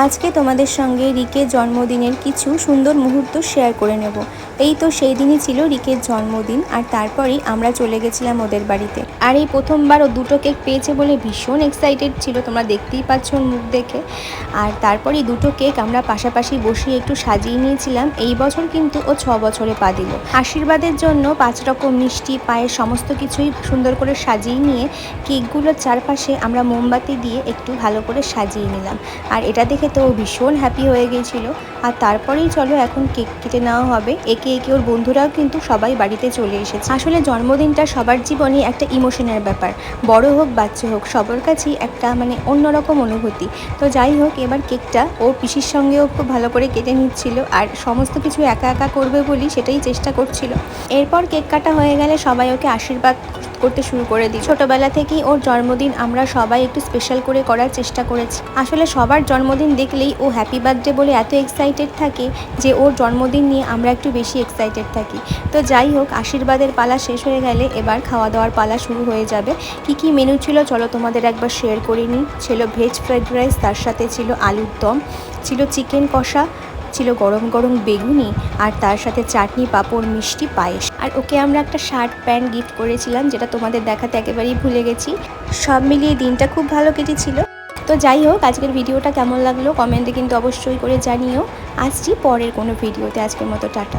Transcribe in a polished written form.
আজকে তোমাদের সঙ্গে রিকের জন্মদিনের কিছু সুন্দর মুহূর্ত শেয়ার করে নেব। এই তো সেই দিনই ছিল রিকের জন্মদিন, আর তারপরেই আমরা চলে গেছিলাম ওদের বাড়িতে। আর এই প্রথমবার ও দুটো কেক পেয়েছে বলে ভীষণ এক্সাইটেড ছিল, তোমরা দেখতেই পাচ্ছ ওর মুখ দেখে। আর তারপরেই দুটো কেক আমরা পাশাপাশি বসিয়ে একটু সাজিয়ে নিয়েছিলাম। এই বছর কিন্তু ও 6 বছরে পা দিল। আশীর্বাদের জন্য 5 রকম মিষ্টি, পায়ের সমস্ত কিছুই সুন্দর করে সাজিয়ে নিয়ে কেকগুলোর চারপাশে আমরা মোমবাতি দিয়ে একটু ভালো করে সাজিয়ে নিলাম। আর এটা দেখে তো ভীষণ হ্যাপি হয়ে গিয়েছিল। আর তারপরেই চলো এখন কেক কেটে নেওয়া হবে। একে একে ওর বন্ধুরাও কিন্তু সবাই বাড়িতে চলে এসেছে। আসলে জন্মদিনটা সবার জীবনে একটা ইমোশনের ব্যাপার, বড় হোক বাচ্চা হোক সবার কাছেই একটা অন্যরকম অনুভূতি। তো যাই হোক, এবার কেকটা ও পিসির সঙ্গেও খুব ভালো করে কেটে নিচ্ছিল, আর সমস্ত কিছু একা একা করবে বলি সেটাই চেষ্টা করছিল। এরপর কেক কাটা হয়ে গেলে সবাই ওকে আশীর্বাদ করতে শুরু করে দিই। ছোটবেলা থেকেই ওর জন্মদিন আমরা সবাই একটু স্পেশাল করে করার চেষ্টা করেছি। আসলে সবার জন্মদিন দেখলেই ও হ্যাপি বার্থডে বলে এত এক্সাইটেড থাকে যে ওর জন্মদিন নিয়ে আমরা একটু বেশি এক্সাইটেড থাকি। তো যাই হোক, আশীর্বাদের পালা শেষ হয়ে গেলে এবার খাওয়া দাওয়ার পালা শুরু হয়ে যাবে। কি মেনু ছিল চলো তোমাদের একবার শেয়ার করে নিই। ছিল ভেজ ফ্রাইড রাইস, তার সাথে ছিল আলুর দম, ছিল চিকেন কষা, ছিল গরম গরম বেগুনি, আর তার সাথে চাটনি, পাঁপড়, মিষ্টি, পায়েস। আর ওকে আমরা একটা শার্ট প্যান্ট গিফট করেছিলাম, যেটা তোমাদের দেখাতে একেবারেই ভুলে গেছি। সব মিলিয়ে দিনটা খুব ভালো কেটেছিল। তো যাই হোক, আজকের ভিডিওটা কেমন লাগলো কমেন্টে কিন্তু অবশ্যই করে জানিও। আসছি পরের কোনো ভিডিওতে। আজকের মতো টাটা।